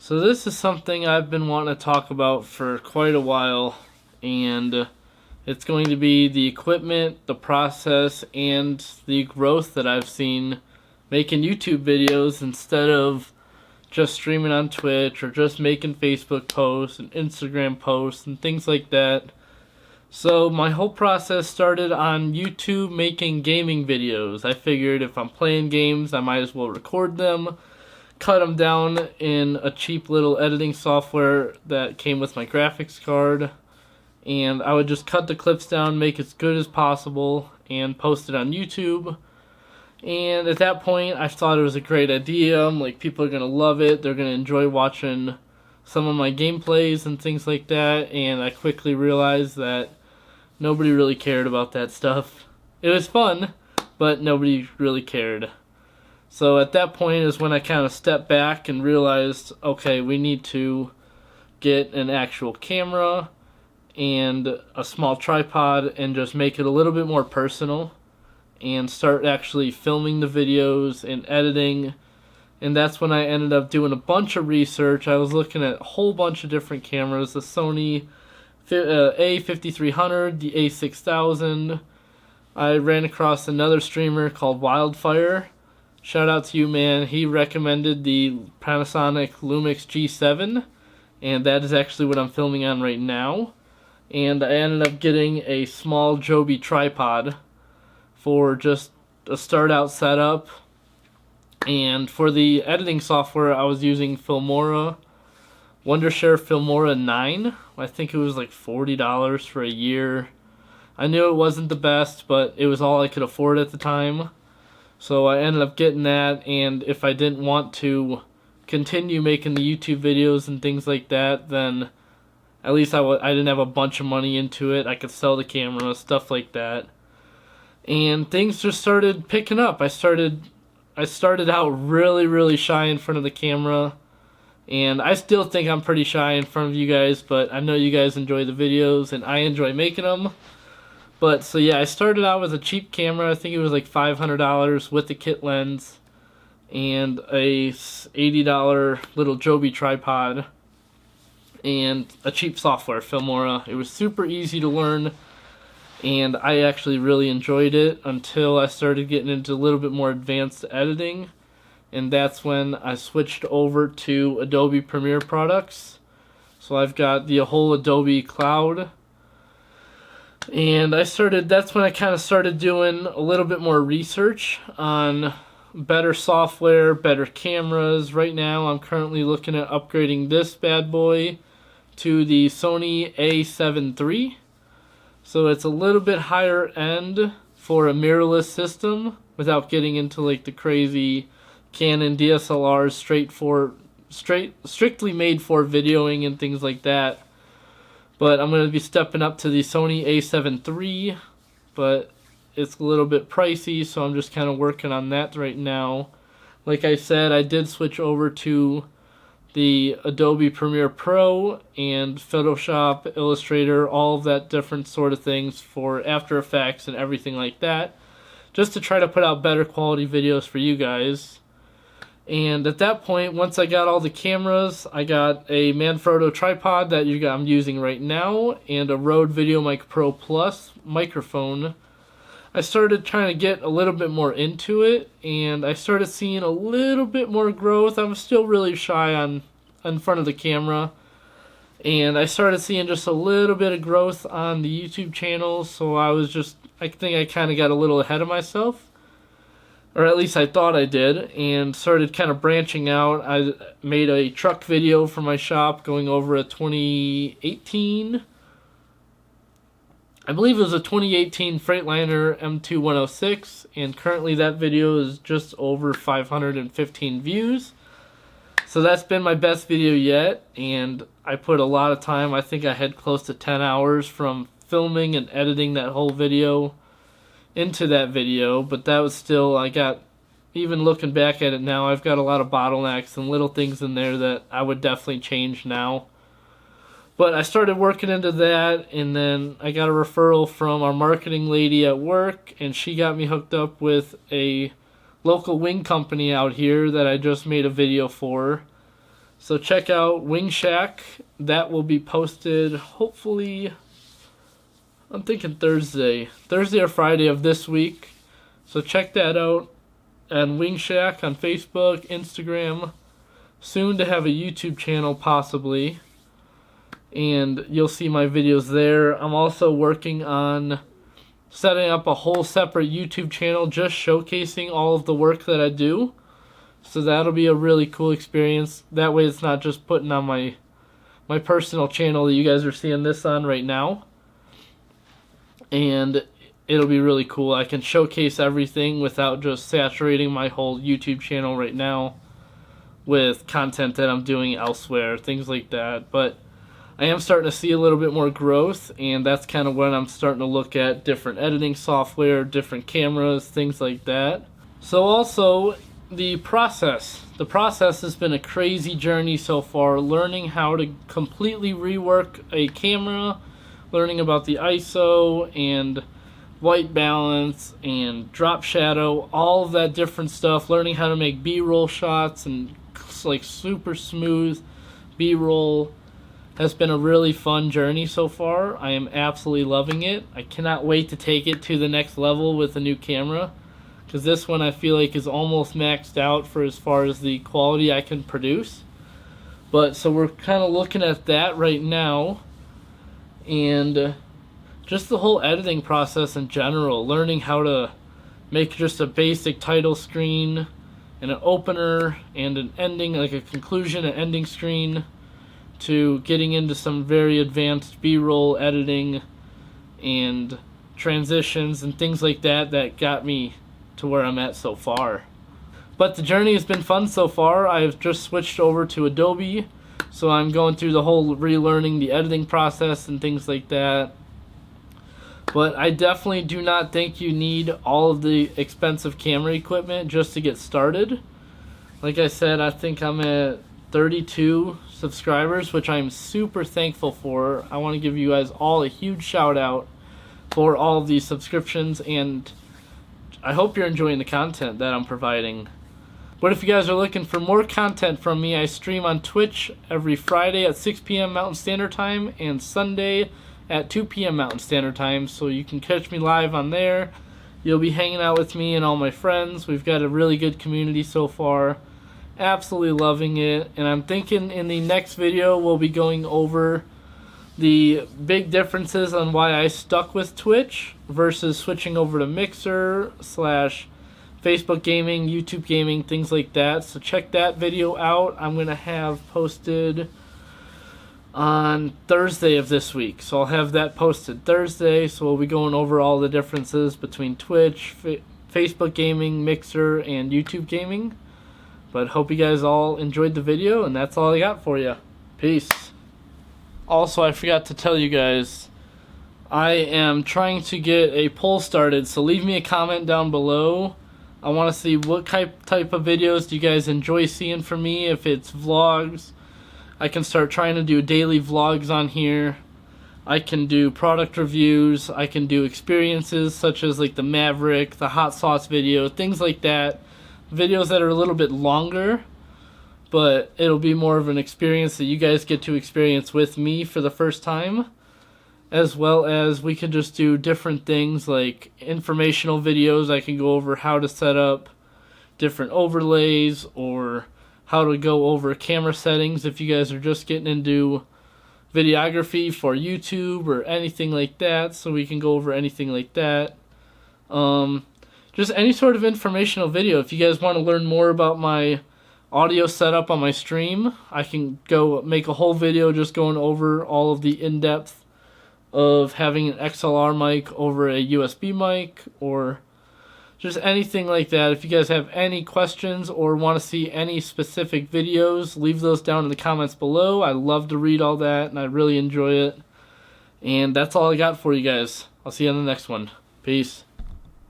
So this is something I've been wanting to talk about for quite a while, and it's going to be the equipment, the process, and the growth that I've seen making YouTube videos instead of just streaming on Twitch or just making Facebook posts and Instagram posts and things like that. So my whole process started on YouTube making gaming videos. I figured if I'm playing games, I might as well record them, cut them down in a cheap little editing software that came with my graphics card, and I would just cut the clips down, make it as good as possible, and post it on YouTube. And at that point, I thought it was a great idea. I'm like, people are going to love it. They're going to enjoy watching some of my gameplays and things like that. And I quickly realized that nobody really cared about that stuff. It was fun, but nobody really cared. So at that point is when I kind of stepped back and realized, okay, we need to get an actual camera and a small tripod and just make it a little bit more personal and start actually filming the videos and editing. And that's when I ended up doing a bunch of research. I was looking at a whole bunch of different cameras, the Sony A5300, the A6000. I ran across another streamer called Wildfire. Shout out to you, man. He recommended the Panasonic Lumix G7, and that is actually what I'm filming on right now. And I ended up getting a small Joby tripod for just a start out setup. And for the editing software, I was using Filmora, Wondershare Filmora 9. I think it was like $40 for a year. I knew it wasn't the best, but it was all I could afford at the time. So I ended up getting that, and if I didn't want to continue making the YouTube videos and things like that, then at least I didn't have a bunch of money into it. I could sell the camera, stuff like that. And things just started picking up. I started out really shy in front of the camera, and I still think I'm pretty shy in front of you guys, but I know you guys enjoy the videos and I enjoy making them. But so yeah, I started out with a cheap camera. I think it was like $500 with the kit lens and a $80 little Joby tripod and a cheap software, Filmora. It was super easy to learn, and I actually really enjoyed it until I started getting into a little bit more advanced editing, and that's when I switched over to Adobe Premiere products. So I've got the whole Adobe Cloud, and that's when I kind of started doing a little bit more research on better software, better cameras. Right now I'm currently looking at upgrading this bad boy to the Sony A7 III. So it's a little bit higher end for a mirrorless system without getting into like the crazy Canon DSLRs strictly made for videoing and things like that. But I'm going to be stepping up to the Sony A7 III, but it's a little bit pricey, so I'm just kind of working on that right now. Like I said, I did switch over to the Adobe Premiere Pro and Photoshop, Illustrator, all of that different sort of things for After Effects and everything like that, just to try to put out better quality videos for you guys. And at that point, once I got all the cameras, I got a Manfrotto tripod that I'm using right now, and a Rode VideoMic Pro Plus microphone. I started trying to get a little bit more into it, and I started seeing a little bit more growth. I'm still really shy in front of the camera, and I started seeing just a little bit of growth on the YouTube channel, so I think I kind of got a little ahead of myself. Or at least I thought I did, and started kind of branching out. I made a truck video for my shop going over a 2018, I believe it was a 2018 Freightliner M2106, and currently that video is just over 515 views. So that's been my best video yet, and I put a lot of time. I think I had close to 10 hours from filming and editing that whole video into that video, but that was still, even looking back at it now, I've got a lot of bottlenecks and little things in there that I would definitely change now. But I started working into that, and then I got a referral from our marketing lady at work, and she got me hooked up with a local wing company out here that I just made a video for. So check out Wing Shack. That will be posted hopefully, I'm thinking Thursday or Friday of this week. So check that out. And Wing Shack on Facebook, Instagram. Soon to have a YouTube channel possibly. And you'll see my videos there. I'm also working on setting up a whole separate YouTube channel just showcasing all of the work that I do. So that'll be a really cool experience. That way it's not just putting on my personal channel that you guys are seeing this on right now. And it'll be really cool. I can showcase everything without just saturating my whole YouTube channel right now with content that I'm doing elsewhere, things like that. But I am starting to see a little bit more growth, and that's kind of when I'm starting to look at different editing software, different cameras, things like that. So also, the process. The process has been a crazy journey so far, learning how to completely rework a camera, learning about the ISO and white balance and drop shadow, all of that different stuff, learning how to make B-roll shots and like super smooth B-roll has been a really fun journey so far. I am absolutely loving it. I cannot wait to take it to the next level with a new camera, because this one I feel like is almost maxed out for as far as the quality I can produce. But so we're kind of looking at that right now, and just the whole editing process in general, learning how to make just a basic title screen and an opener and an ending, like a conclusion and ending screen, to getting into some very advanced B-roll editing and transitions and things like that that got me to where I'm at so far. But the journey has been fun so far. I've just switched over to Adobe, so I'm going through the whole relearning the editing process and things like that. But I definitely do not think you need all of the expensive camera equipment just to get started. Like I said, I think I'm at 32 subscribers, which I'm super thankful for. I want to give you guys all a huge shout out for all of these subscriptions, and I hope you're enjoying the content that I'm providing. But if you guys are looking for more content from me, I stream on Twitch every Friday at 6 p.m. Mountain Standard Time and Sunday at 2 p.m. Mountain Standard Time, so you can catch me live on there. You'll be hanging out with me and all my friends. We've got a really good community so far. Absolutely loving it. And I'm thinking in the next video we'll be going over the big differences on why I stuck with Twitch versus switching over to Mixer / Facebook gaming, YouTube gaming, things like that. So check that video out. I'm going to have posted on Thursday of this week. So I'll have that posted Thursday. So we'll be going over all the differences between Twitch, Facebook gaming, Mixer, and YouTube gaming. But hope you guys all enjoyed the video, and that's all I got for you. Peace. Also, I forgot to tell you guys, I am trying to get a poll started, so leave me a comment down below. I want to see what type of videos do you guys enjoy seeing from me. If it's vlogs, I can start trying to do daily vlogs on here. I can do product reviews. I can do experiences such as like the Maverick, the hot sauce video, things like that. Videos that are a little bit longer, but it'll be more of an experience that you guys get to experience with me for the first time. As well as we can just do different things like informational videos. I can go over how to set up different overlays or how to go over camera settings if you guys are just getting into videography for YouTube or anything like that. So we can go over anything like that. Just any sort of informational video. If you guys want to learn more about my audio setup on my stream, I can go make a whole video just going over all of the in-depth of having an XLR mic over a USB mic or just anything like that. If you guys have any questions or want to see any specific videos, leave those down in the comments below. I love to read all that and I really enjoy it. And that's all I got for you guys. I'll see you on the next one. Peace.